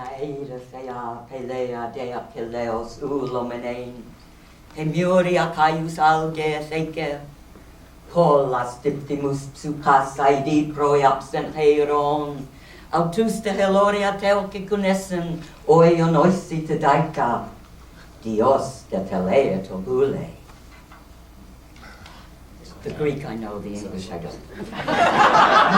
Aida thea pelea dea peleos ulomenein. Hemuria caius alge theke. Pollas diptimus psucas aidi proi absent heiron. Autusta heloria telce cunessen oion oisi te daica. Dios de pelea tobule. The Greek I know, the English I don't.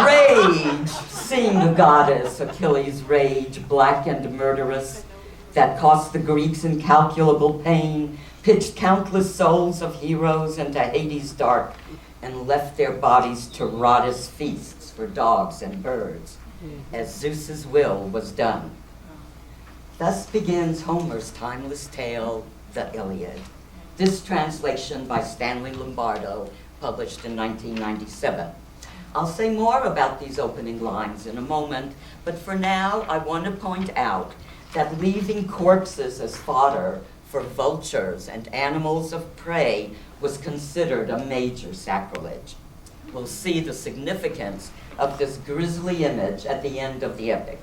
Rage, sing the goddess, Achilles' rage, black and murderous, that cost the Greeks incalculable pain, pitched countless souls of heroes into Hades' dark, and left their bodies to rot as feasts for dogs and birds, as Zeus's will was done. Thus begins Homer's timeless tale, the Iliad. This translation by Stanley Lombardo, published in 1997. I'll say more about these opening lines in a moment, but for now I want to point out that leaving corpses as fodder for vultures and animals of prey was considered a major sacrilege. We'll see the significance of this grisly image at the end of the epic.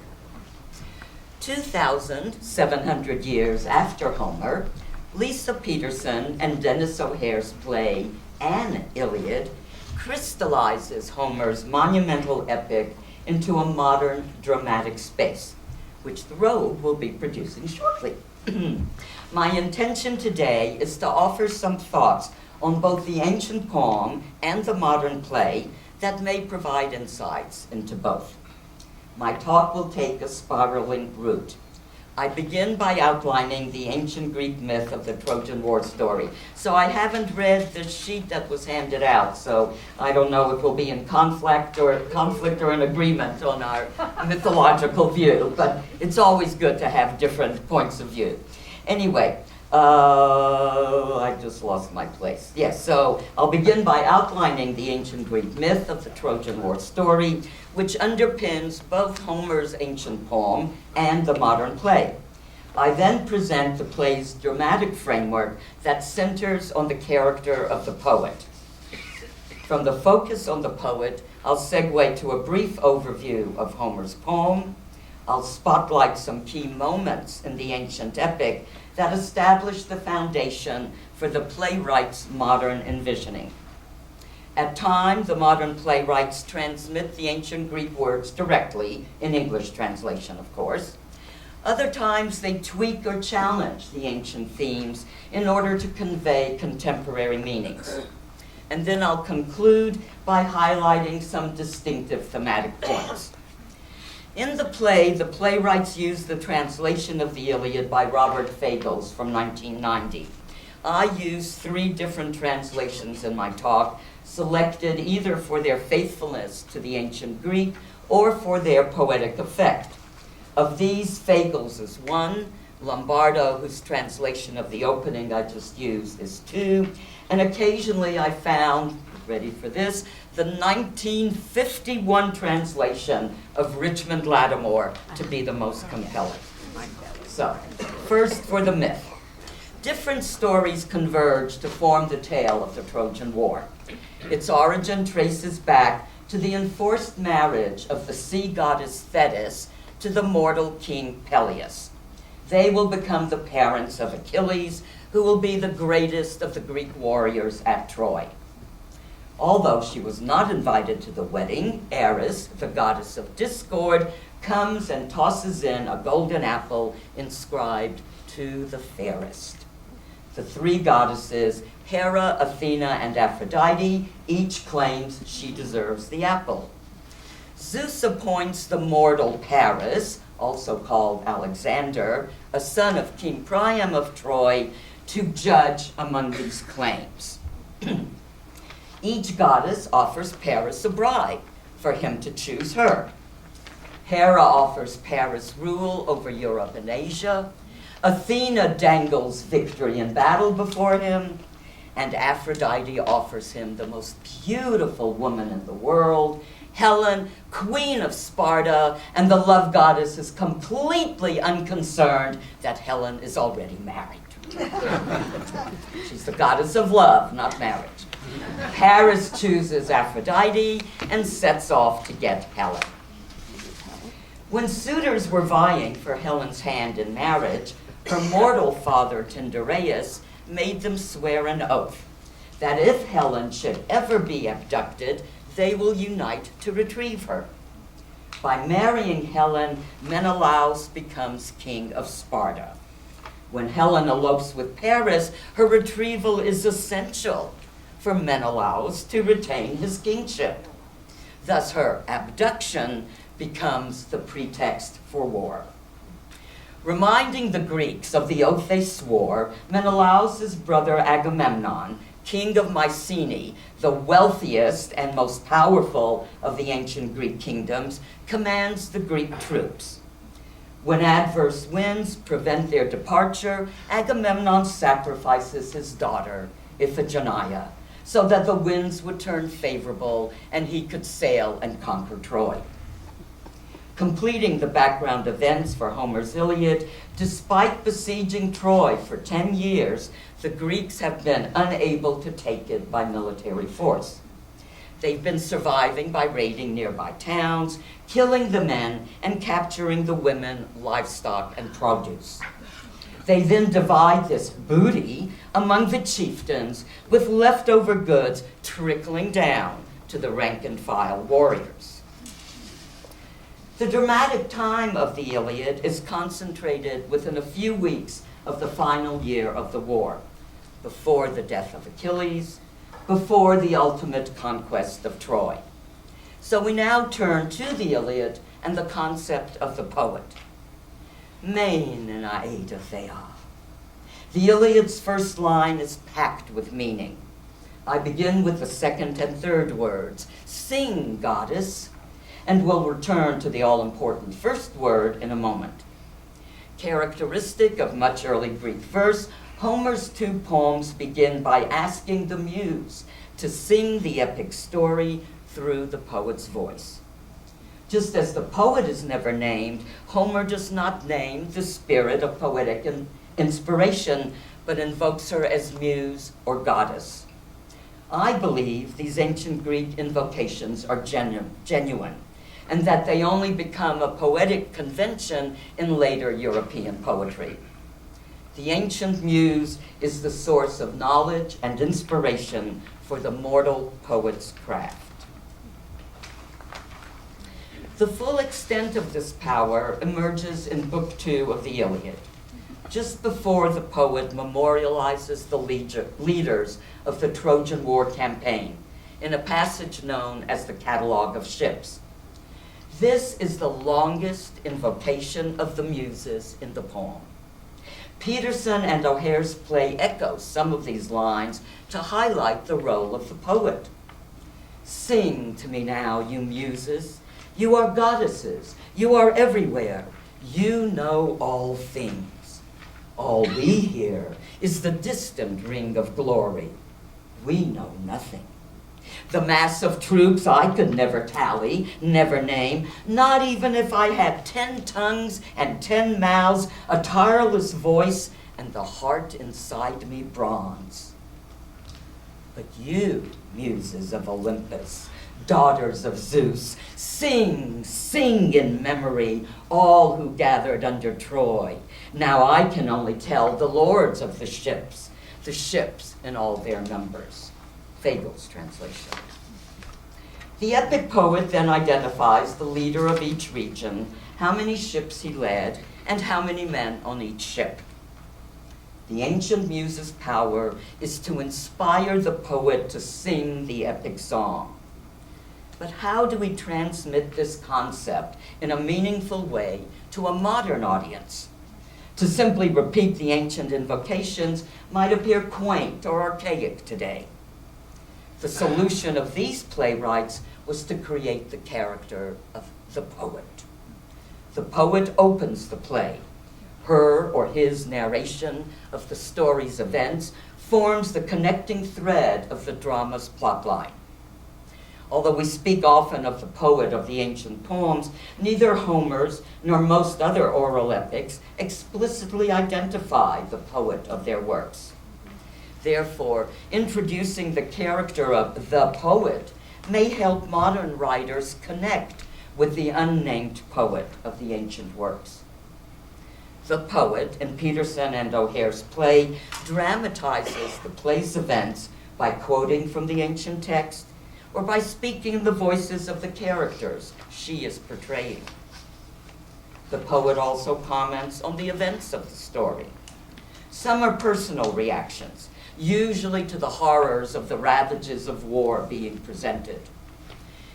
2,700 years after Homer, Lisa Peterson and Denis O'Hare's play An Iliad crystallizes Homer's monumental epic into a modern dramatic space, which the Rogue will be producing shortly. My intention today is to offer some thoughts on both the ancient poem and the modern play that may provide insights into both. My talk will take a spiraling route. I begin by outlining the ancient Greek myth of the Trojan War story. So I haven't read the sheet that was handed out, so I don't know if we'll be in conflict or in agreement on our mythological view, but it's always good to have different points of view. Anyway, I just lost my place. Yes, so I'll begin by outlining the ancient Greek myth of the Trojan War story, which underpins both Homer's ancient poem and the modern play. I then present the play's dramatic framework that centers on the character of the poet. From the focus on the poet, I'll segue to a brief overview of Homer's poem. I'll spotlight some key moments in the ancient epic that establish the foundation for the playwright's modern envisioning. At times, the modern playwrights transmit the ancient Greek words directly, in English translation, of course. Other times, they tweak or challenge the ancient themes in order to convey contemporary meanings. And then I'll conclude by highlighting some distinctive thematic points. In the play, the playwrights used the translation of the Iliad by Robert Fagles from 1990. I used 3 different translations in my talk, selected either for their faithfulness to the ancient Greek or for their poetic effect. Of these, Fagles is 1, Lombardo, whose translation of the opening I just used, is 2, and occasionally I found, ready for this, the 1951 translation of Richmond Lattimore to be the most compelling. So, first for the myth. Different stories converge to form the tale of the Trojan War. Its origin traces back to the enforced marriage of the sea goddess Thetis to the mortal king Peleus. They will become the parents of Achilles, who will be the greatest of the Greek warriors at Troy. Although she was not invited to the wedding, Eris, the goddess of discord, comes and tosses in a golden apple inscribed "To the fairest." The 3 goddesses, Hera, Athena, and Aphrodite, each claims she deserves the apple. Zeus appoints the mortal Paris, also called Alexander, a son of King Priam of Troy, to judge among these claims. Each goddess offers Paris a bride for him to choose her. Hera offers Paris rule over Europe and Asia. Athena dangles victory in battle before him. And Aphrodite offers him the most beautiful woman in the world, Helen, queen of Sparta, and the love goddess is completely unconcerned that Helen is already married. She's the goddess of love, not marriage. Paris chooses Aphrodite and sets off to get Helen. When suitors were vying for Helen's hand in marriage, her mortal father Tyndareus made them swear an oath that if Helen should ever be abducted, they will unite to retrieve her. By marrying Helen, Menelaus becomes king of Sparta. When Helen elopes with Paris, her retrieval is essential for Menelaus to retain his kingship. Thus, her abduction becomes the pretext for war. Reminding the Greeks of the oath they swore, Menelaus' brother Agamemnon, king of Mycenae, the wealthiest and most powerful of the ancient Greek kingdoms, commands the Greek troops. When adverse winds prevent their departure, Agamemnon sacrifices his daughter, Iphigenia, so that the winds would turn favorable and he could sail and conquer Troy. Completing the background events for Homer's Iliad, despite besieging Troy for 10 years, the Greeks have been unable to take it by military force. They've been surviving by raiding nearby towns, killing the men, and capturing the women, livestock, and produce. They then divide this booty among the chieftains, with leftover goods trickling down to the rank-and-file warriors. The dramatic time of the Iliad is concentrated within a few weeks of the final year of the war, before the death of Achilles, before the ultimate conquest of Troy. So we now turn to the Iliad and the concept of the poet. Main and aida thea. The Iliad's first line is packed with meaning. I begin with the second and third words, sing, goddess, and will return to the all-important first word in a moment. Characteristic of much early Greek verse, Homer's two poems begin by asking the muse to sing the epic story through the poet's voice. Just as the poet is never named, Homer does not name the spirit of poetic inspiration, but invokes her as muse or goddess. I believe these ancient Greek invocations are genuine, and that they only become a poetic convention in later European poetry. The ancient muse is the source of knowledge and inspiration for the mortal poet's craft. The full extent of this power emerges in Book 2 of the Iliad, just before the poet memorializes the leaders of the Trojan War campaign in a passage known as the Catalogue of Ships. This is the longest invocation of the Muses in the poem. Peterson and O'Hare's play echoes some of these lines to highlight the role of the poet. Sing to me now, you Muses. You are goddesses. You are everywhere. You know all things. All we hear is the distant ring of glory. We know nothing. The mass of troops I could never tally, never name, not even if I had 10 tongues and 10 mouths, a tireless voice, and the heart inside me bronze. But you, muses of Olympus, daughters of Zeus, sing, sing in memory, all who gathered under Troy. Now I can only tell the lords of the ships in all their numbers. Fagel's translation. The epic poet then identifies the leader of each region, how many ships he led, and how many men on each ship. The ancient muse's power is to inspire the poet to sing the epic song. But how do we transmit this concept in a meaningful way to a modern audience? To simply repeat the ancient invocations might appear quaint or archaic today. The solution of these playwrights was to create the character of the poet. The poet opens the play. Her or his narration of the story's events forms the connecting thread of the drama's plotline. Although we speak often of the poet of the ancient poems, neither Homer's nor most other oral epics explicitly identify the poet of their works. Therefore, introducing the character of the poet may help modern writers connect with the unnamed poet of the ancient works. The poet, in Peterson and O'Hare's play, dramatizes the play's events by quoting from the ancient text or by speaking in the voices of the characters she is portraying. The poet also comments on the events of the story. Some are personal reactions, usually to the horrors of the ravages of war being presented.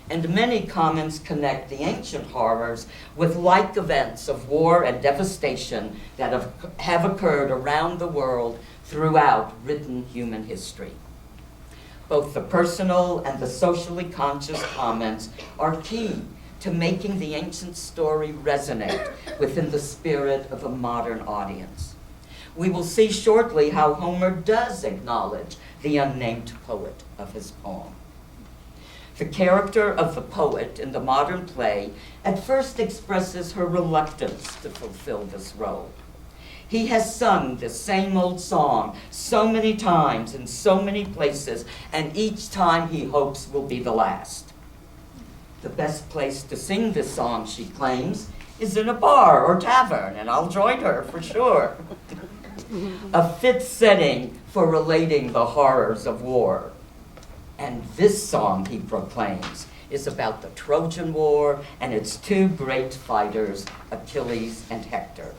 And many comments connect the ancient horrors with like events of war and devastation that have occurred around the world throughout written human history. Both the personal and the socially conscious comments are key to making the ancient story resonate within the spirit of a modern audience. We will see shortly how Homer does acknowledge the unnamed poet of his poem. The character of the poet in the modern play at first expresses her reluctance to fulfill this role. He has sung the same old song so many times in so many places, and each time he hopes will be the last. The best place to sing this song, she claims, is in a bar or tavern, and I'll join her for sure. A fit setting for relating the horrors of war. And this song, he proclaims, is about the Trojan War and its two great fighters, Achilles and Hector.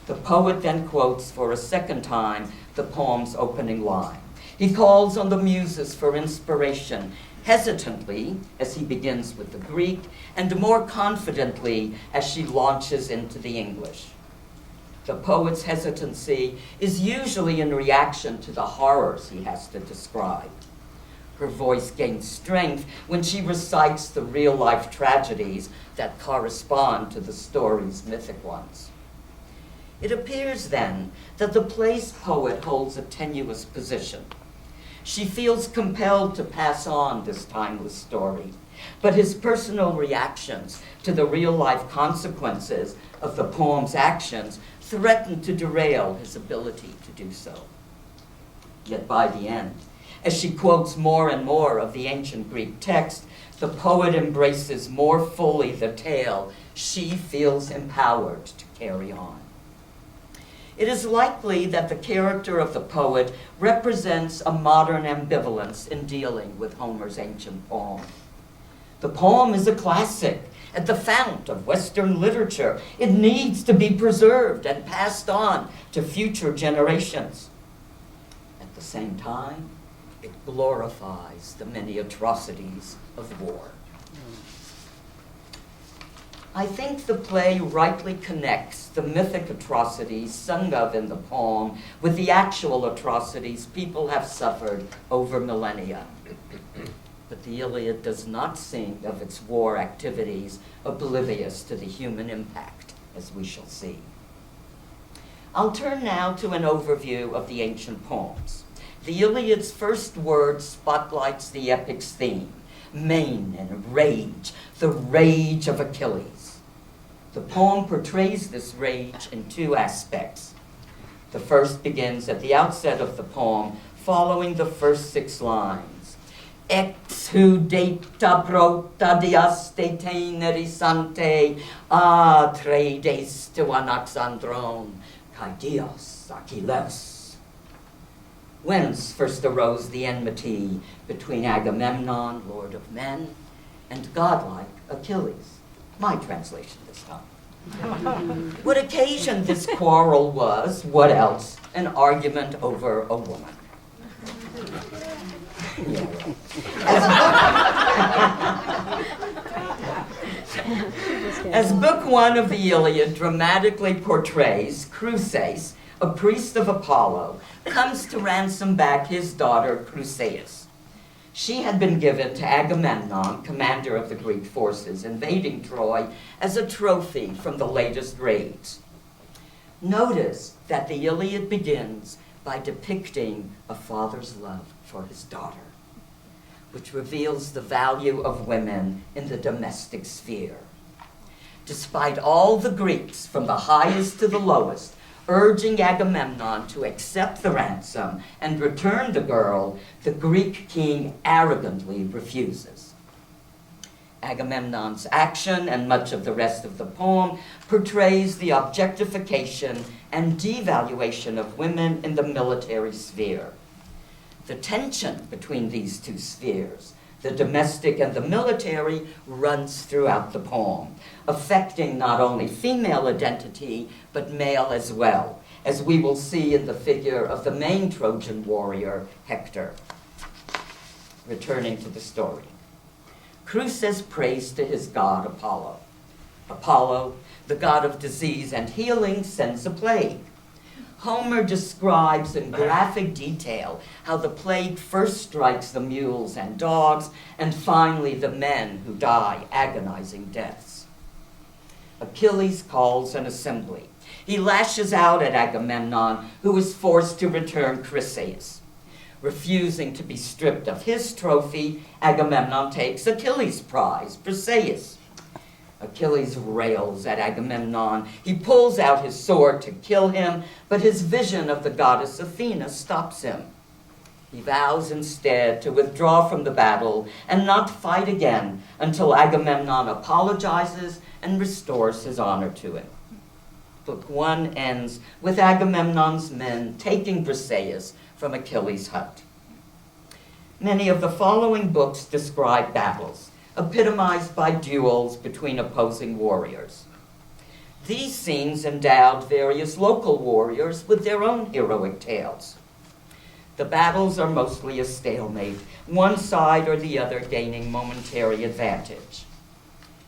The poet then quotes for a second time the poem's opening line. He calls on the muses for inspiration, hesitantly as he begins with the Greek, and more confidently as she launches into the English. The poet's hesitancy is usually in reaction to the horrors he has to describe. Her voice gains strength when she recites the real-life tragedies that correspond to the story's mythic ones. It appears, then, that the play's poet holds a tenuous position. She feels compelled to pass on this timeless story, but his personal reactions to the real-life consequences of the poem's actions threaten to derail his ability to do so. Yet by the end, as she quotes more and more of the ancient Greek text, the poet embraces more fully the tale she feels empowered to carry on. It is likely that the character of the poet represents a modern ambivalence in dealing with Homer's ancient poem. The poem is a classic, at the fount of Western literature. It needs to be preserved and passed on to future generations. At the same time, it glorifies the many atrocities of war. I think the play rightly connects the mythic atrocities sung of in the poem with the actual atrocities people have suffered over millennia. But the Iliad does not sing of its war activities oblivious to the human impact, as we shall see. I'll turn now to an overview of the ancient poems. The Iliad's first word spotlights the epic's theme, main and rage, the rage of Achilles. The poem portrays this rage in two aspects. The first begins at the outset of the poem, following the first 6 lines. Exudata prota diaste tenerisante, tre destu anaxandron, kai dios Achilles. Whence first arose the enmity between Agamemnon, lord of men, and godlike Achilles. My translation this time. What occasioned this quarrel was, what else, an argument over a woman. As Book 1 of the Iliad dramatically portrays, Chryses, a priest of Apollo, comes to ransom back his daughter Chryseis. She had been given to Agamemnon, commander of the Greek forces invading Troy, as a trophy from the latest raids. Notice that the Iliad begins by depicting a father's love for his daughter, which reveals the value of women in the domestic sphere. Despite all the Greeks, from the highest to the lowest, urging Agamemnon to accept the ransom and return the girl, the Greek king arrogantly refuses. Agamemnon's action and much of the rest of the poem portrays the objectification and devaluation of women in the military sphere. The tension between these two spheres, the domestic and the military, runs throughout the poem, affecting not only female identity, but male as well, as we will see in the figure of the main Trojan warrior, Hector. Returning to the story. Crew says praise to his god Apollo. Apollo, the god of disease and healing, sends a plague. Homer describes in graphic detail how the plague first strikes the mules and dogs, and finally the men who die agonizing deaths. Achilles calls an assembly. He lashes out at Agamemnon, who is forced to return Chryseis. Refusing to be stripped of his trophy, Agamemnon takes Achilles' prize, Briseis. Achilles rails at Agamemnon. He pulls out his sword to kill him, but his vision of the goddess Athena stops him. He vows instead to withdraw from the battle and not fight again until Agamemnon apologizes and restores his honor to him. Book 1 ends with Agamemnon's men taking Briseis from Achilles' hut. Many of the following books describe battles, epitomized by duels between opposing warriors. These scenes endowed various local warriors with their own heroic tales. The battles are mostly a stalemate, one side or the other gaining momentary advantage.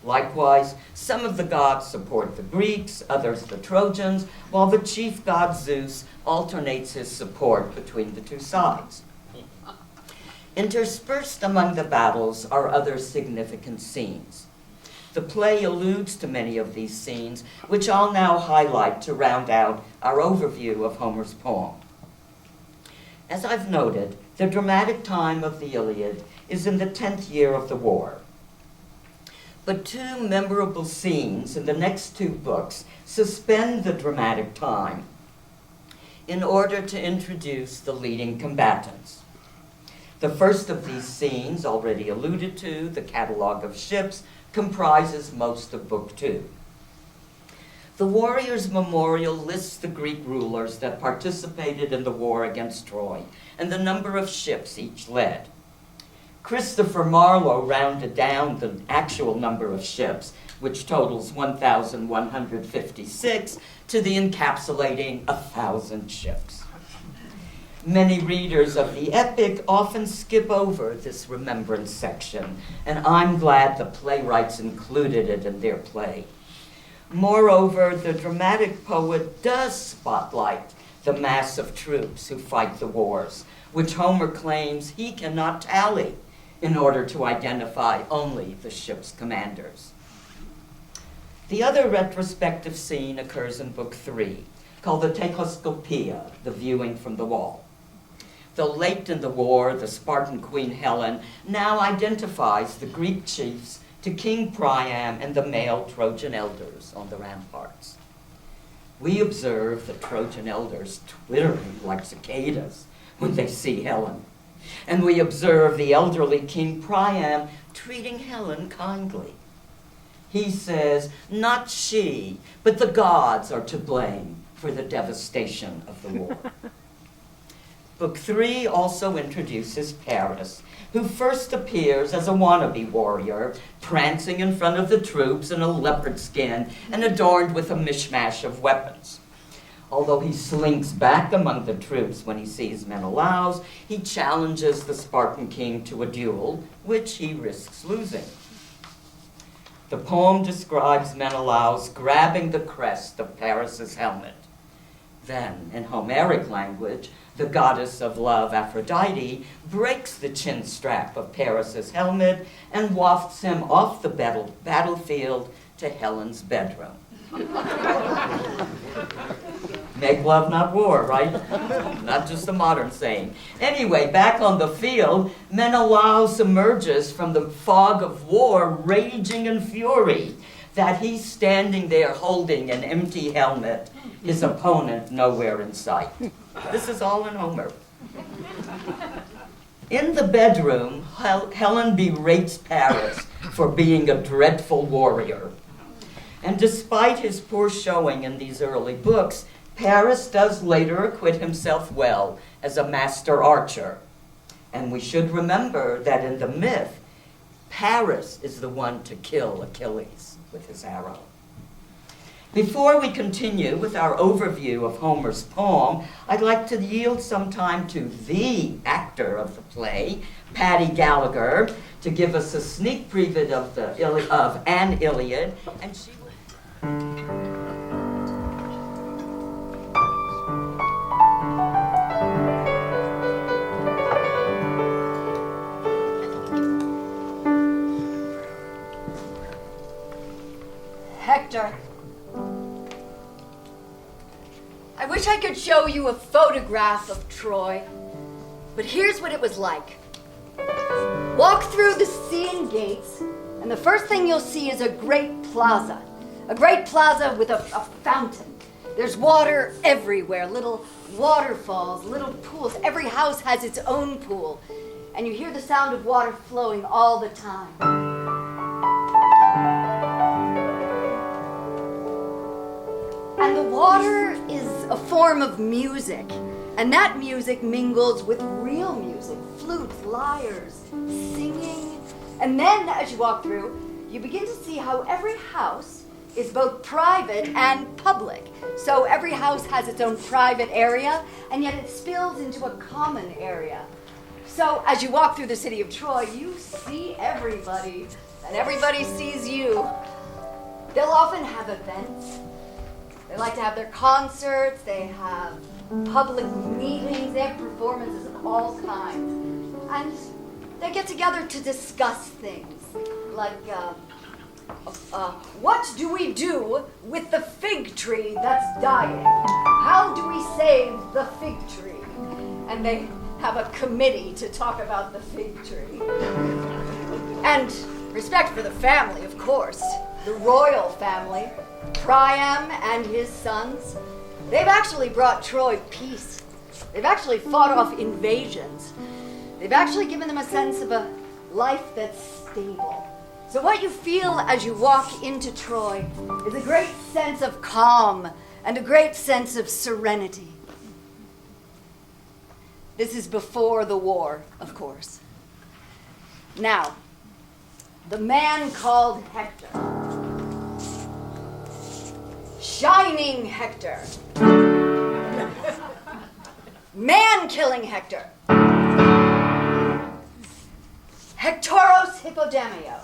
Likewise, some of the gods support the Greeks, others the Trojans, while the chief god Zeus alternates his support between the two sides. Interspersed among the battles are other significant scenes. The play alludes to many of these scenes, which I'll now highlight to round out our overview of Homer's poem. As I've noted, the dramatic time of the Iliad is in the 10th year of the war. But two memorable scenes in the next two books suspend the dramatic time in order to introduce the leading combatants. The first of these scenes, already alluded to, the catalogue of ships, comprises most of Book 2. The warrior's memorial lists the Greek rulers that participated in the war against Troy and the number of ships each led. Christopher Marlowe rounded down the actual number of ships, which totals 1,156, to the encapsulating 1,000 ships. Many readers of the epic often skip over this remembrance section, and I'm glad the playwrights included it in their play. Moreover, the dramatic poet does spotlight the mass of troops who fight the wars, which Homer claims he cannot tally in order to identify only the ship's commanders. The other retrospective scene occurs in Book 3, called the Tachoscopia, the viewing from the wall. Though late in the war, the Spartan queen Helen now identifies the Greek chiefs to King Priam and the male Trojan elders on the ramparts. We observe the Trojan elders twittering like cicadas when they see Helen. And we observe the elderly King Priam treating Helen kindly. He says, not she, but the gods are to blame for the devastation of the war. Book 3 also introduces Paris, who first appears as a wannabe warrior, prancing in front of the troops in a leopard skin and adorned with a mishmash of weapons. Although he slinks back among the troops when he sees Menelaus, he challenges the Spartan king to a duel, which he risks losing. The poem describes Menelaus grabbing the crest of Paris's helmet. Then, in Homeric language, the goddess of love, Aphrodite, breaks the chin strap of Paris's helmet and wafts him off the battlefield to Helen's bedroom. Make love, not war, right? Not just a modern saying. Anyway, back on the field, Menelaus emerges from the fog of war, raging in fury, that he's standing there holding an empty helmet, his opponent nowhere in sight. This is all in Homer. In the bedroom, Helen berates Paris for being a dreadful warrior. And despite his poor showing in these early books, Paris does later acquit himself well as a master archer. And we should remember that in the myth, Paris is the one to kill Achilles with his arrow. Before we continue with our overview of Homer's poem, I'd like to yield some time to the actor of the play, Patty Gallagher, to give us a sneak preview of An Iliad, and she will... Hector, I wish I could show you a photograph of Troy, but here's what it was like. Walk through the Seeing Gates, and the first thing you'll see is a great plaza with a fountain. There's water everywhere, little waterfalls, little pools. Every house has its own pool, and you hear the sound of water flowing all the time. And the water is a form of music, and that music mingles with real music, flutes, lyres, singing. And then as you walk through, you begin to see how every house is both private and public. So every house has its own private area, and yet it spills into a common area. So as you walk through the city of Troy, you see everybody, and everybody sees you. They'll often have events. They like to have their concerts, they have public meetings, they have performances of all kinds. And they get together to discuss things like, what do we do with the fig tree that's dying? How do we save the fig tree? And they have a committee to talk about the fig tree. And respect for the family, of course, the royal family. Priam and his sons, they've actually brought Troy peace. They've actually fought off invasions. They've actually given them a sense of a life that's stable. So what you feel as you walk into Troy is a great sense of calm and a great sense of serenity. This is before the war, of course. Now, the man called Hector. Shining Hector. Man-killing Hector. Hectoros Hippodamio.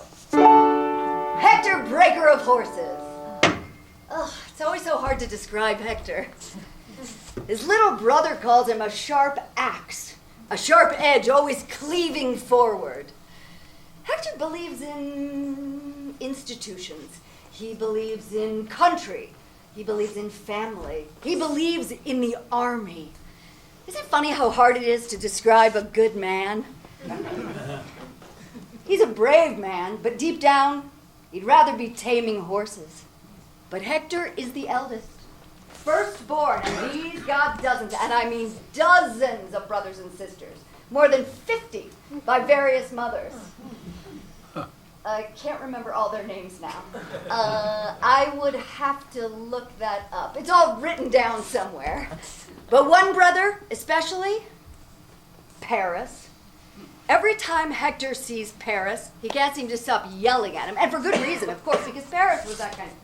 Hector, breaker of horses. Ugh, it's always so hard to describe Hector. His little brother calls him a sharp axe, a sharp edge always cleaving forward. Hector believes in institutions. He believes in country. He believes in family. He believes in the army. Isn't it funny how hard it is to describe a good man? He's a brave man, but deep down, he'd rather be taming horses. But Hector is the eldest, firstborn, and he's got dozens, and I mean dozens of brothers and sisters, more than 50 by various mothers. I can't remember all their names now. I would have to look that up. It's all written down somewhere. But one brother, especially, Paris. Every time Hector sees Paris, he can't seem to stop yelling at him. And for good reason, of course, because Paris was that kind of...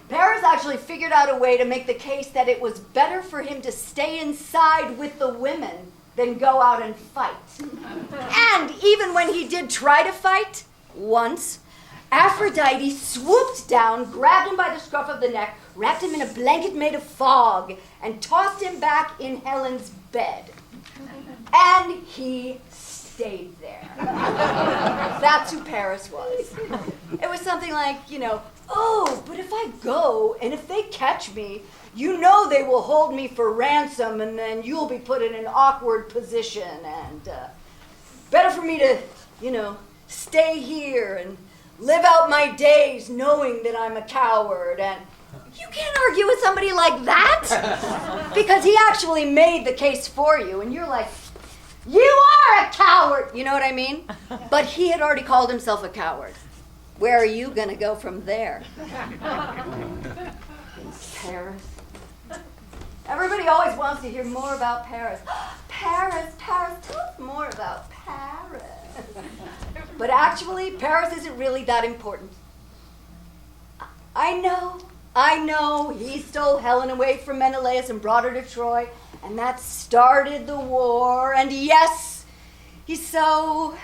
Paris actually figured out a way to make the case that it was better for him to stay inside with the women than go out and fight. And even when he did try to fight, once, Aphrodite swooped down, grabbed him by the scruff of the neck, wrapped him in a blanket made of fog, and tossed him back in Helen's bed. And he stayed there. That's who Paris was. It was something like, oh, but if I go, and if they catch me, you know they will hold me for ransom, and then you'll be put in an awkward position, and better for me to, stay here and live out my days knowing that I'm a coward. And you can't argue with somebody like that because he actually made the case for you, and you're like, you are a coward! You know what I mean? But he had already called himself a coward. Where are you going to go from there? Paris. Everybody always wants to hear more about Paris. Paris, Paris, tell us more about Paris. But actually, Paris isn't really that important. I know, he stole Helen away from Menelaus and brought her to Troy, and that started the war, and yes, he's so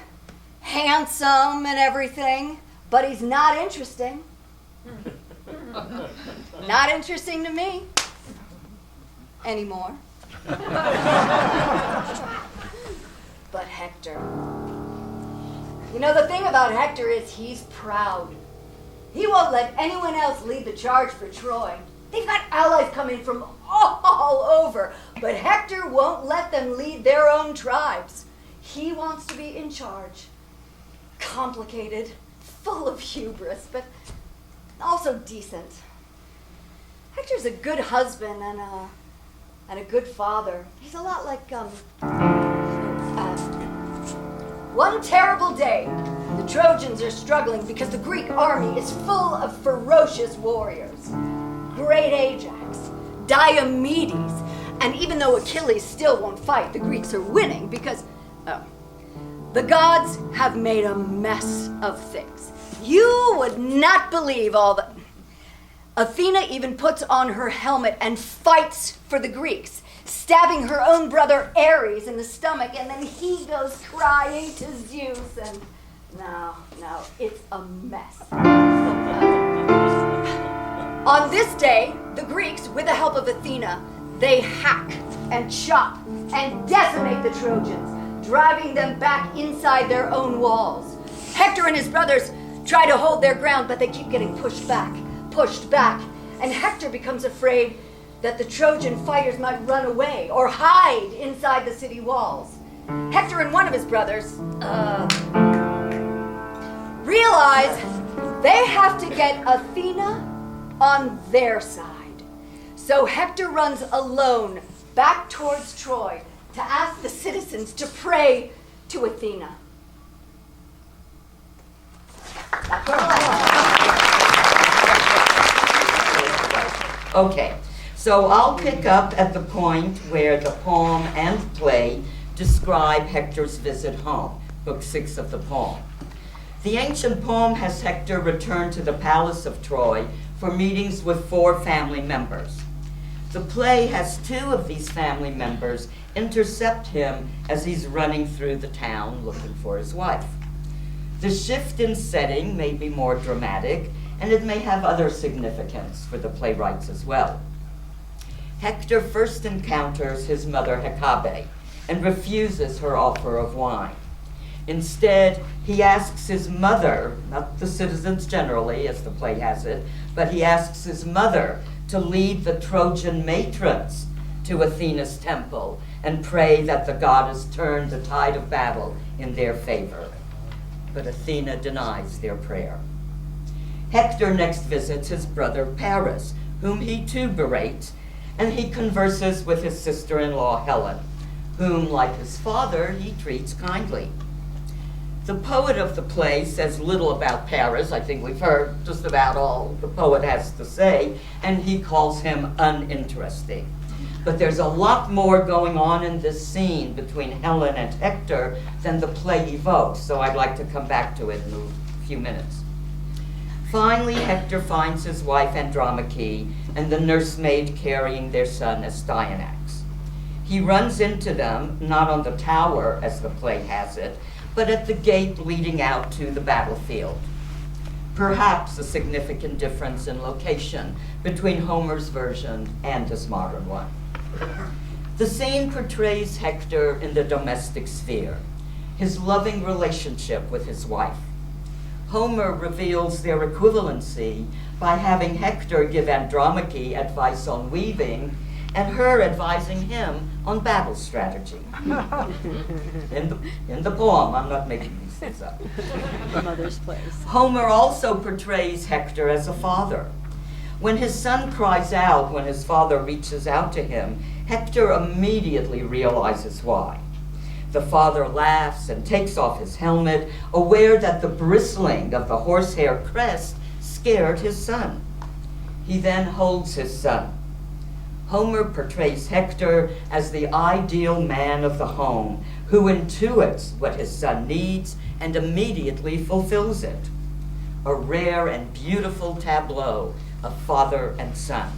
handsome and everything, but he's not interesting. Not interesting to me anymore. But Hector. You know, the thing about Hector is he's proud. He won't let anyone else lead the charge for Troy. They've got allies coming from all over, but Hector won't let them lead their own tribes. He wants to be in charge. Complicated, full of hubris, but also decent. Hector's a good husband and a good father. He's a lot like, one terrible day, the Trojans are struggling because the Greek army is full of ferocious warriors. Great Ajax, Diomedes, and even though Achilles still won't fight, the Greeks are winning because, the gods have made a mess of things. You would not believe all the... Athena even puts on her helmet and fights for the Greeks, stabbing her own brother Ares in the stomach, and then he goes crying to Zeus, and no, it's a mess. On this day, the Greeks, with the help of Athena, they hack and chop and decimate the Trojans, driving them back inside their own walls. Hector and his brothers try to hold their ground, but they keep getting pushed back, and Hector becomes afraid that the Trojan fighters might run away or hide inside the city walls. Hector and one of his brothers realize they have to get Athena on their side. So Hector runs alone back towards Troy to ask the citizens to pray to Athena. Okay, so I'll pick up at the point where the poem and play describe Hector's visit home, book 6 of the poem. The ancient poem has Hector return to the palace of Troy for meetings with 4 family members. The play has 2 of these family members intercept him as he's running through the town looking for his wife. The shift in setting may be more dramatic, and it may have other significance for the playwrights as well. Hector first encounters his mother Hecabe and refuses her offer of wine. Instead, he asks his mother, not the citizens generally, as the play has it, but he asks his mother to lead the Trojan matrons to Athena's temple and pray that the goddess turn the tide of battle in their favor. But Athena denies their prayer. Hector next visits his brother Paris, whom he too berates, and he converses with his sister-in-law Helen, whom, like his father, he treats kindly. The poet of the play says little about Paris. I think we've heard just about all the poet has to say, and he calls him uninteresting. But there's a lot more going on in this scene between Helen and Hector than the play evokes, so I'd like to come back to it in a few minutes. Finally, Hector finds his wife Andromache and the nursemaid carrying their son Astyanax. He runs into them, not on the tower as the play has it, but at the gate leading out to the battlefield. Perhaps a significant difference in location between Homer's version and this modern one. The scene portrays Hector in the domestic sphere, his loving relationship with his wife. Homer reveals their equivalency by having Hector give Andromache advice on weaving and her advising him on battle strategy. In the poem, I'm not making these things up. Mother's place. Homer also portrays Hector as a father. When his son cries out when his father reaches out to him, Hector immediately realizes why. The father laughs and takes off his helmet, aware that the bristling of the horsehair crest scared his son. He then holds his son. Homer portrays Hector as the ideal man of the home who intuits what his son needs and immediately fulfills it. A rare and beautiful tableau of father and son.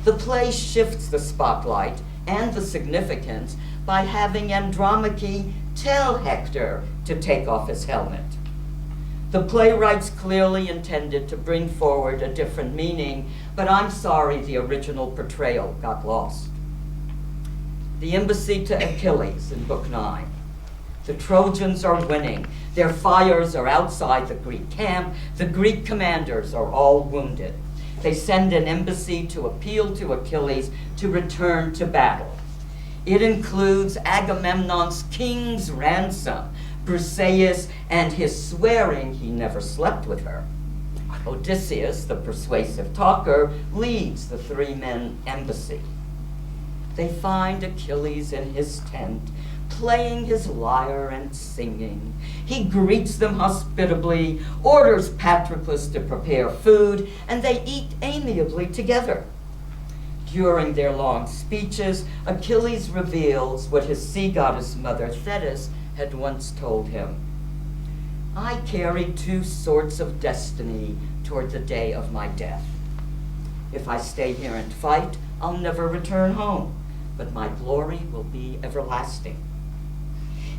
The play shifts the spotlight and the significance by having Andromache tell Hector to take off his helmet. The playwrights clearly intended to bring forward a different meaning, but I'm sorry the original portrayal got lost. The embassy to Achilles in Book 9. The Trojans are winning. Their fires are outside the Greek camp. The Greek commanders are all wounded. They send an embassy to appeal to Achilles to return to battle. It includes Agamemnon's king's ransom, Briseis, and his swearing he never slept with her. Odysseus, the persuasive talker, leads the three-men embassy. They find Achilles in his tent, playing his lyre and singing. He greets them hospitably, orders Patroclus to prepare food, and they eat amiably together. During their long speeches, Achilles reveals what his sea goddess mother Thetis had once told him. I carry two sorts of destiny toward the day of my death. If I stay here and fight, I'll never return home, but my glory will be everlasting.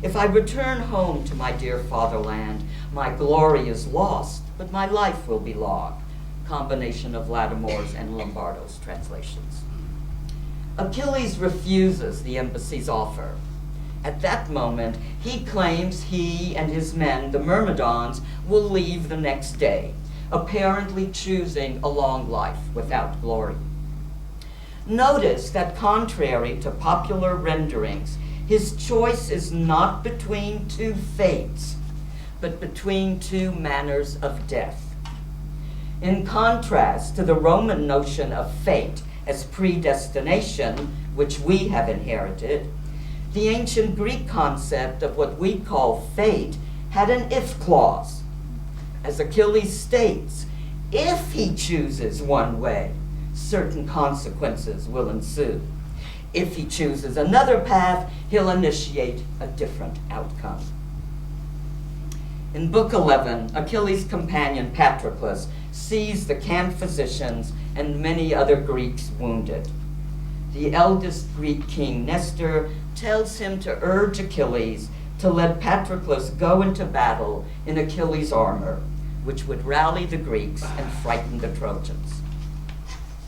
If I return home to my dear fatherland, my glory is lost, but my life will be long. Combination of Latimore's and Lombardo's translations. Achilles refuses the embassy's offer. At that moment, he claims he and his men, the Myrmidons, will leave the next day, apparently choosing a long life without glory. Notice that contrary to popular renderings, his choice is not between two fates, but between two manners of death. In contrast to the Roman notion of fate as predestination, which we have inherited, the ancient Greek concept of what we call fate had an if clause. As Achilles states, if he chooses one way, certain consequences will ensue. If he chooses another path, he'll initiate a different outcome. In Book 11, Achilles' companion Patroclus sees the camp physicians and many other Greeks wounded. The eldest Greek king, Nestor, tells him to urge Achilles to let Patroclus go into battle in Achilles' armor, which would rally the Greeks and frighten the Trojans.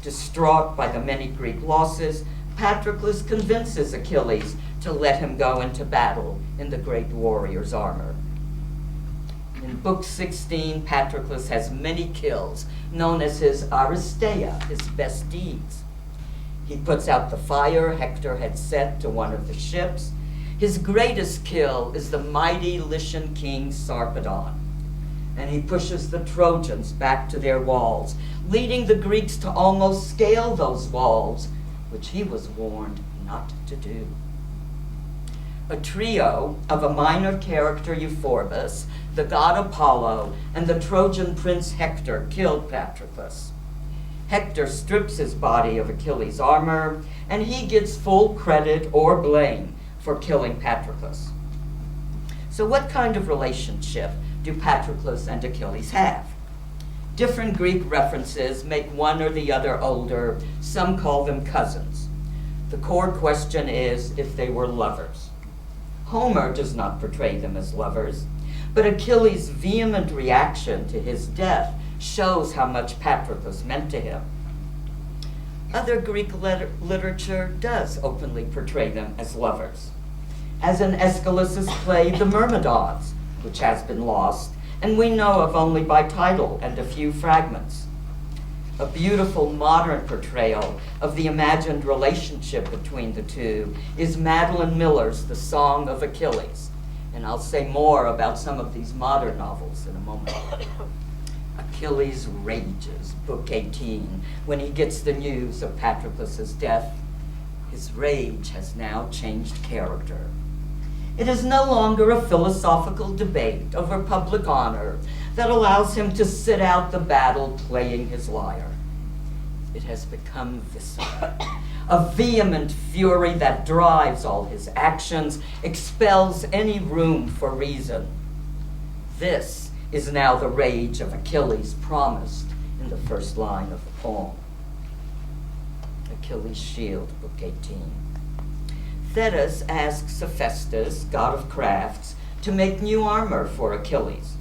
Distraught by the many Greek losses, Patroclus convinces Achilles to let him go into battle in the great warrior's armor. In Book 16, Patroclus has many kills, known as his Aristeia, his best deeds. He puts out the fire Hector had set to one of the ships. His greatest kill is the mighty Lycian king Sarpedon, and he pushes the Trojans back to their walls, leading the Greeks to almost scale those walls, which he was warned not to do. A trio of a minor character, Euphorbus, the god Apollo, and the Trojan prince Hector killed Patroclus. Hector strips his body of Achilles' armor, and he gets full credit or blame for killing Patroclus. So what kind of relationship do Patroclus and Achilles have? Different Greek references make one or the other older. Some call them cousins. The core question is if they were lovers. Homer does not portray them as lovers, but Achilles' vehement reaction to his death shows how much Patroclus meant to him. Other Greek literature does openly portray them as lovers, as in Aeschylus's play The Myrmidons, which has been lost, and we know of only by title and a few fragments. A beautiful modern portrayal of the imagined relationship between the two is Madeline Miller's The Song of Achilles, and I'll say more about some of these modern novels in a moment. Achilles rages, Book 18, when he gets the news of Patroclus' death. His rage has now changed character. It is no longer a philosophical debate over public honor that allows him to sit out the battle playing his lyre. It has become visceral, a vehement fury that drives all his actions, expels any room for reason. This is now the rage of Achilles promised in the first line of the poem. Achilles' Shield, Book 18. Thetis asks Hephaestus, god of crafts, to make new armor for Achilles.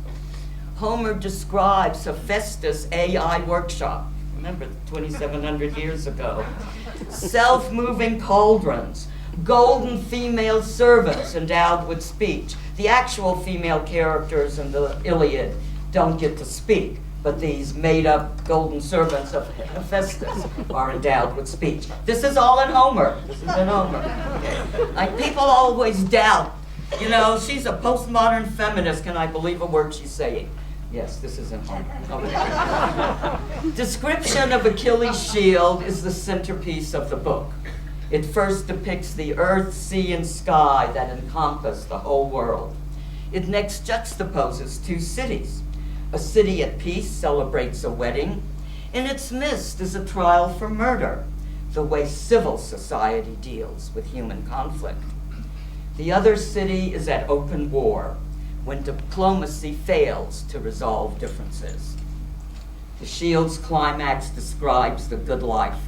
Homer describes Hephaestus' AI workshop. Remember, 2,700 years ago. Self-moving cauldrons, golden female servants endowed with speech. The actual female characters in the Iliad don't get to speak, but these made-up golden servants of Hephaestus are endowed with speech. This is all in Homer. This is in Homer. Like, people always doubt, you know, she's a postmodern feminist. Can I believe a word she's saying? Yes, this is in Homer. Description of Achilles' shield is the centerpiece of the book. It first depicts the earth, sea, and sky that encompass the whole world. It next juxtaposes two cities. A city at peace celebrates a wedding. In its midst is a trial for murder, the way civil society deals with human conflict. The other city is at open war, when diplomacy fails to resolve differences. The shield's climax describes the good life,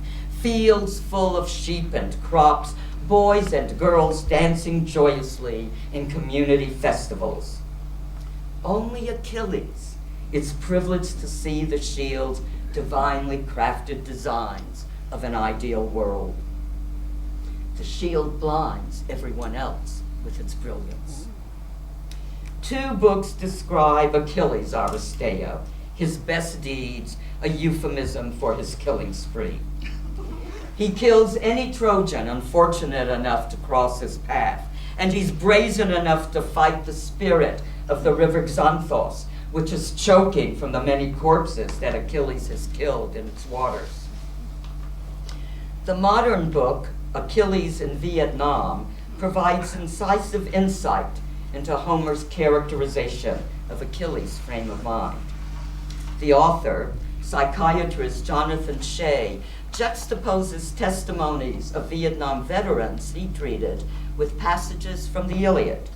fields full of sheep and crops, boys and girls dancing joyously in community festivals. Only Achilles is privileged to see the shield's divinely crafted designs of an ideal world. The shield blinds everyone else with its brilliance. Two books describe Achilles' Aristeo, his best deeds, a euphemism for his killing spree. He kills any Trojan unfortunate enough to cross his path, and he's brazen enough to fight the spirit of the river Xanthos, which is choking from the many corpses that Achilles has killed in its waters. The modern book, Achilles in Vietnam, provides incisive insight into Homer's characterization of Achilles' frame of mind. The author, psychiatrist Jonathan Shea, juxtaposes testimonies of Vietnam veterans he treated with passages from the Iliad.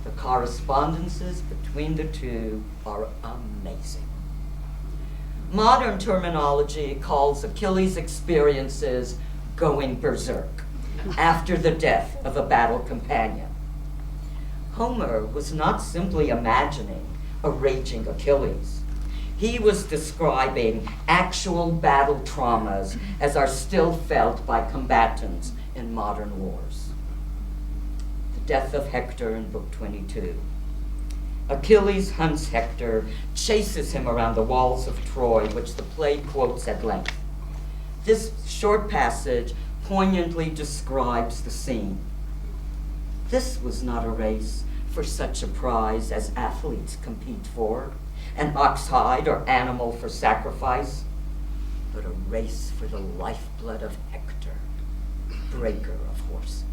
The correspondences between the two are amazing. Modern terminology calls Achilles' experiences going berserk after the death of a battle companion. Homer was not simply imagining a raging Achilles. He was describing actual battle traumas as are still felt by combatants in modern wars. The death of Hector in Book 22. Achilles hunts Hector, chases him around the walls of Troy, which the play quotes at length. This short passage poignantly describes the scene. This was not a race for such a prize as athletes compete for, an ox hide or animal for sacrifice, but a race for the lifeblood of Hector, breaker of horses.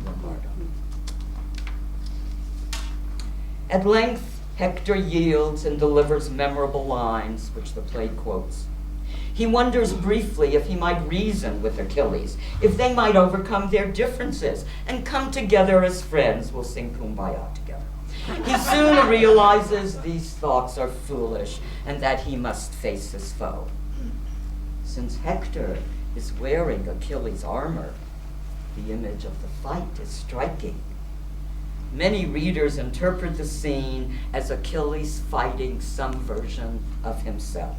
Lombardo. At length, Hector yields and delivers memorable lines, which the play quotes. He wonders briefly if he might reason with Achilles, if they might overcome their differences and come together as friends. We'll sing Kumbaya together. He soon realizes these thoughts are foolish and that he must face his foe. Since Hector is wearing Achilles' armor, the image of the fight is striking. Many readers interpret the scene as Achilles fighting some version of himself.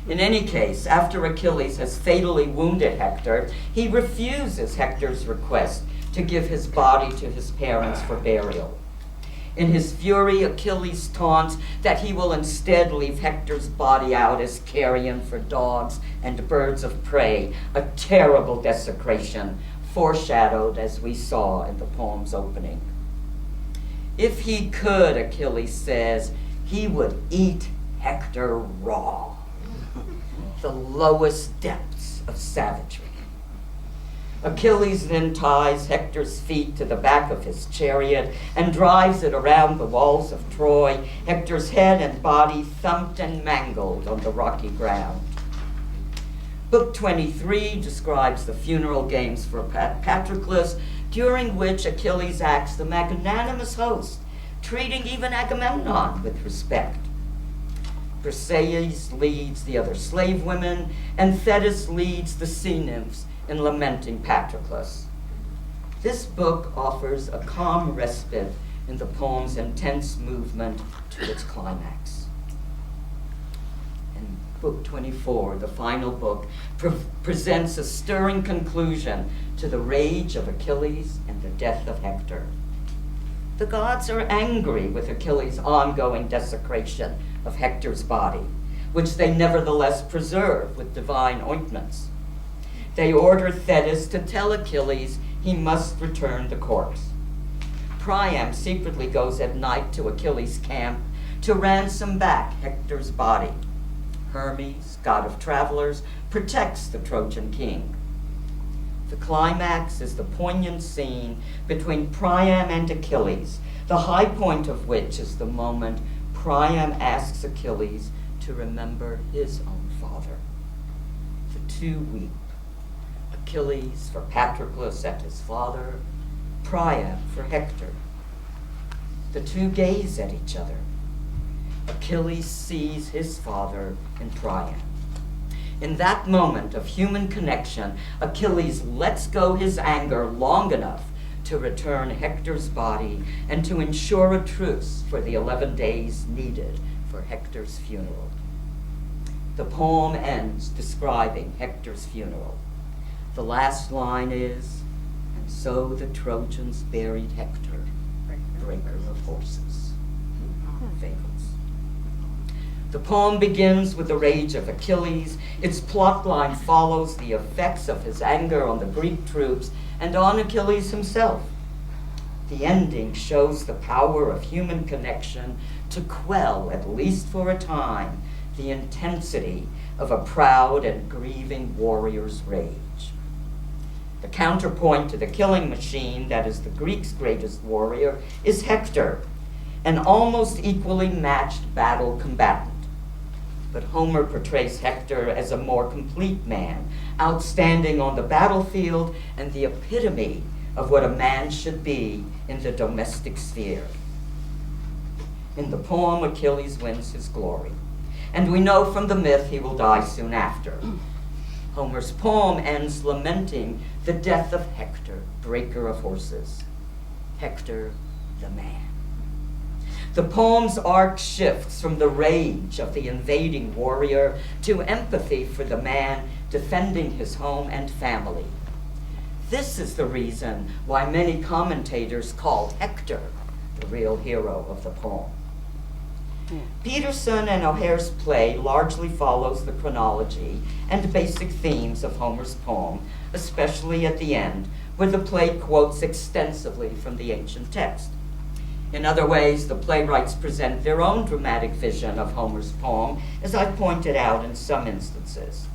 In any case, after Achilles has fatally wounded Hector, he refuses Hector's request to give his body to his parents for burial. In his fury, Achilles taunts that he will instead leave Hector's body out as carrion for dogs and birds of prey, a terrible desecration, foreshadowed as we saw in the poem's opening. If he could, Achilles says, he would eat Hector raw, the lowest depths of savagery. Achilles then ties Hector's feet to the back of his chariot and drives it around the walls of Troy, Hector's head and body thumped and mangled on the rocky ground. Book 23 describes the funeral games for Patroclus, during which Achilles acts the magnanimous host, treating even Agamemnon with respect. Briseis leads the other slave women, and Thetis leads the sea nymphs in lamenting Patroclus. This book offers a calm respite in the poem's intense movement to its climax. And Book 24, the final book, presents a stirring conclusion to the rage of Achilles and the death of Hector. The gods are angry with Achilles' ongoing desecration of Hector's body, which they nevertheless preserve with divine ointments. They order Thetis to tell Achilles he must return the corpse. Priam secretly goes at night to Achilles' camp to ransom back Hector's body. Hermes, god of travelers, protects the Trojan king. The climax is the poignant scene between Priam and Achilles, the high point of which is the moment Priam asks Achilles to remember his own father. The two weep. Achilles for Patroclus and his father, Priam for Hector. The two gaze at each other. Achilles sees his father in Priam. In that moment of human connection, Achilles lets go his anger long enough to return Hector's body and to ensure a truce for the 11 days needed for Hector's funeral. The poem ends describing Hector's funeral. The last line is, "And so the Trojans buried Hector, breaker of horses." Fagles. The poem begins with the rage of Achilles. Its plotline follows the effects of his anger on the Greek troops and on Achilles himself. The ending shows the power of human connection to quell, at least for a time, the intensity of a proud and grieving warrior's rage. The counterpoint to the killing machine that is the Greeks' greatest warrior is Hector, an almost equally matched battle combatant. But Homer portrays Hector as a more complete man, outstanding on the battlefield and the epitome of what a man should be in the domestic sphere. In the poem, Achilles wins his glory, and we know from the myth he will die soon after. Homer's poem ends lamenting the death of Hector, breaker of horses. Hector, the man. The poem's arc shifts from the rage of the invading warrior to empathy for the man defending his home and family. This is the reason why many commentators called Hector the real hero of the poem. Peterson and O'Hare's play largely follows the chronology and basic themes of Homer's poem, especially at the end, where the play quotes extensively from the ancient text. In other ways, the playwrights present their own dramatic vision of Homer's poem, as I pointed out in some instances.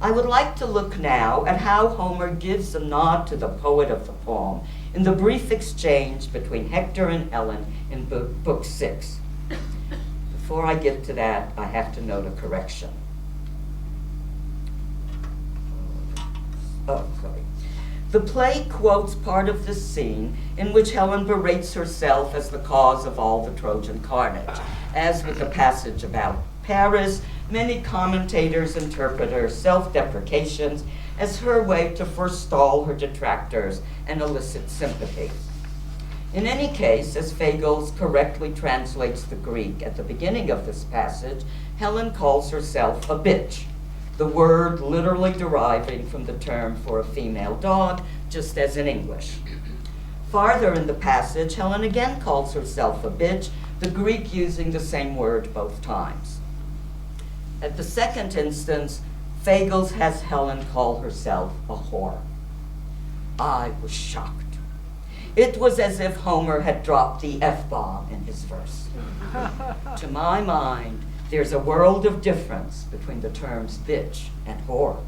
I would like to look now at how Homer gives a nod to the poet of the poem in the brief exchange between Hector and Ellen in Book 6. Before I get to that, I have to note a correction. Sorry. The play quotes part of this scene in which Helen berates herself as the cause of all the Trojan carnage. As with the passage about Paris, many commentators interpret her self-deprecations as her way to forestall her detractors and elicit sympathy. In any case, as Fagles correctly translates the Greek at the beginning of this passage, Helen calls herself a bitch, the word literally deriving from the term for a female dog, just as in English. Farther in the passage, Helen again calls herself a bitch, the Greek using the same word both times. At the second instance, Fagles has Helen call herself a whore. I was shocked. It was as if Homer had dropped the F-bomb in his verse. To my mind, there's a world of difference between the terms bitch and whore.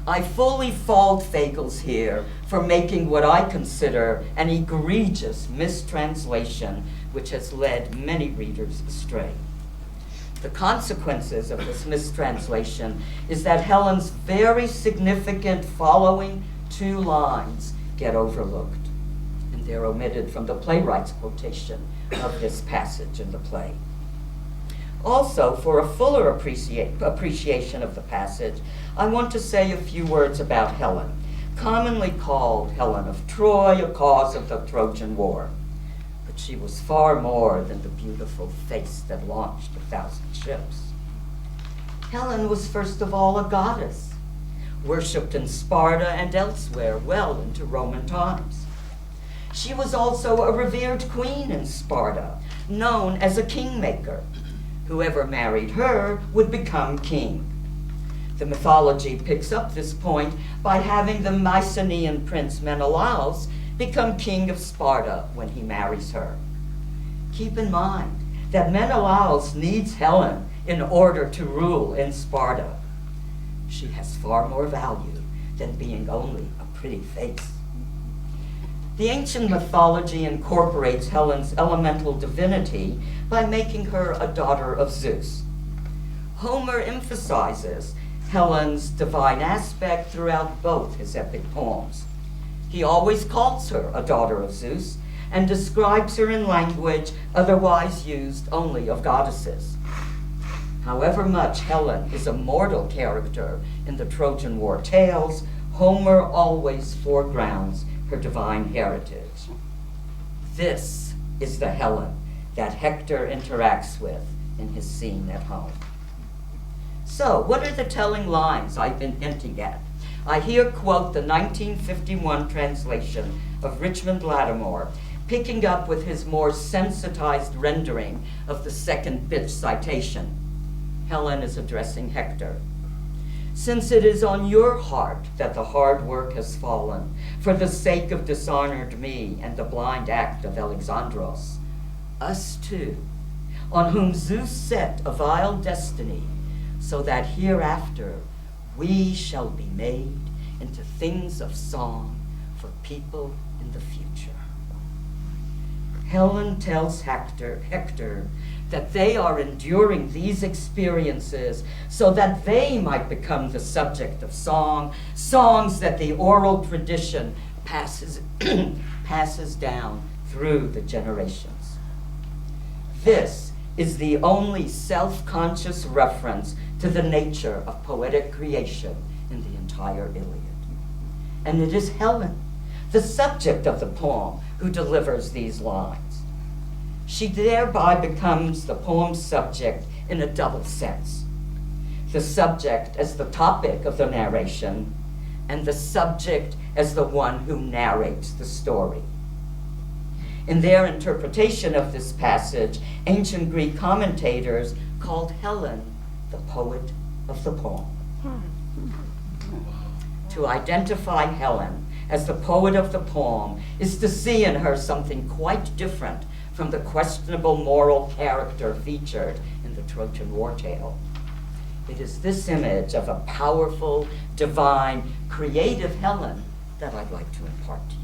I fully fault Fagles here for making what I consider an egregious mistranslation which has led many readers astray. The consequences of this mistranslation is that Helen's very significant following two lines get overlooked, and they're omitted from the playwright's quotation of this passage in the play. Also, for a fuller appreciation of the passage, I want to say a few words about Helen, commonly called Helen of Troy, a cause of the Trojan War. But she was far more than the beautiful face that launched 1,000 ships. Helen was first of all a goddess, worshipped in Sparta and elsewhere well into Roman times. She was also a revered queen in Sparta, known as a kingmaker. Whoever married her would become king. The mythology picks up this point by having the Mycenaean prince Menelaus become king of Sparta when he marries her. Keep in mind that Menelaus needs Helen in order to rule in Sparta. She has far more value than being only a pretty face. The ancient mythology incorporates Helen's elemental divinity by making her a daughter of Zeus. Homer emphasizes Helen's divine aspect throughout both his epic poems. He always calls her a daughter of Zeus and describes her in language otherwise used only of goddesses. However much Helen is a mortal character in the Trojan War tales, Homer always foregrounds her divine heritage. This is the Helen that Hector interacts with in his scene at home. So, what are the telling lines I've been hinting at? I here quote the 1951 translation of Richmond Lattimore, picking up with his more sensitized rendering of the second bitch citation. Helen is addressing Hector. Since it is on your heart that the hard work has fallen, for the sake of dishonored me and the blind act of Alexandros, us too, on whom Zeus set a vile destiny, so that hereafter we shall be made into things of song for people in the future. Helen tells Hector that they are enduring these experiences so that they might become the subject of song, songs that the oral tradition passes down through the generations. This is the only self-conscious reference to the nature of poetic creation in the entire Iliad. And it is Helen, the subject of the poem, who delivers these lines. She thereby becomes the poem's subject in a double sense. The subject as the topic of the narration, and the subject as the one who narrates the story. In their interpretation of this passage, ancient Greek commentators called Helen the poet of the poem. To identify Helen as the poet of the poem is to see in her something quite different from the questionable moral character featured in the Trojan War tale. It is this image of a powerful, divine, creative Helen that I'd like to impart to you.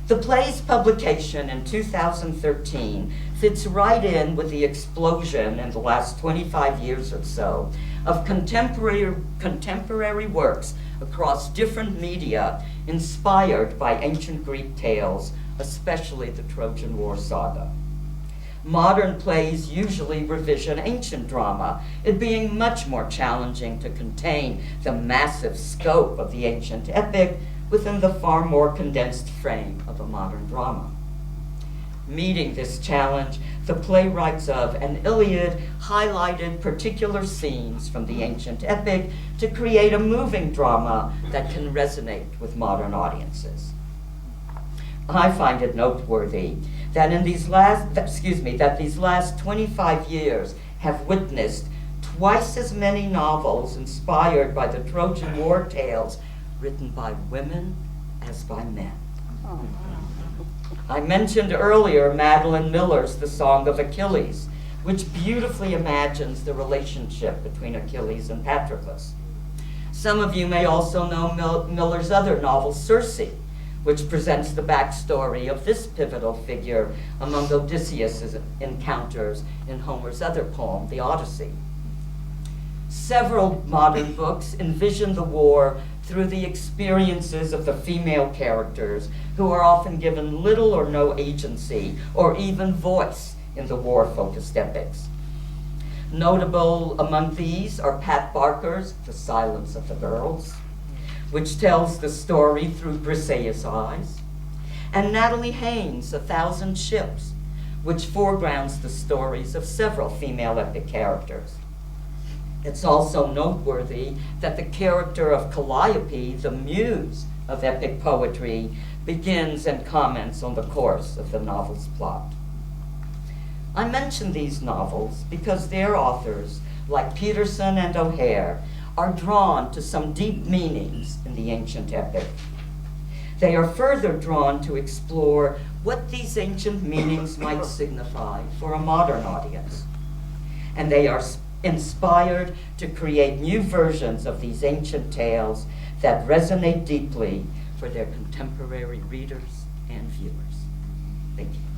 The play's publication in 2013 fits right in with the explosion in the last 25 years or so of contemporary works across different media inspired by ancient Greek tales, especially the Trojan War saga. Modern plays usually revision ancient drama, it being much more challenging to contain the massive scope of the ancient epic within the far more condensed frame of a modern drama. Meeting this challenge, the playwrights of An Iliad highlighted particular scenes from the ancient epic to create a moving drama that can resonate with modern audiences. I find it noteworthy that these last 25 years have witnessed twice as many novels inspired by the Trojan War tales written by women as by men. Oh. I mentioned earlier Madeline Miller's The Song of Achilles, which beautifully imagines the relationship between Achilles and Patroclus. Some of you may also know Miller's other novel, Circe, which presents the backstory of this pivotal figure among Odysseus' encounters in Homer's other poem, the Odyssey. Several modern books envision the war through the experiences of the female characters, who are often given little or no agency or even voice in the war-focused epics. Notable among these are Pat Barker's The Silence of the Girls, which tells the story through Briseis' eyes, and Natalie Haynes' A Thousand Ships, which foregrounds the stories of several female epic characters. It's also noteworthy that the character of Calliope, the muse of epic poetry, begins and comments on the course of the novel's plot. I mention these novels because their authors, like Peterson and O'Hare, are drawn to some deep meanings in the ancient epic. They are further drawn to explore what these ancient meanings might signify for a modern audience. And they are inspired to create new versions of these ancient tales that resonate deeply for their contemporary readers and viewers. Thank you.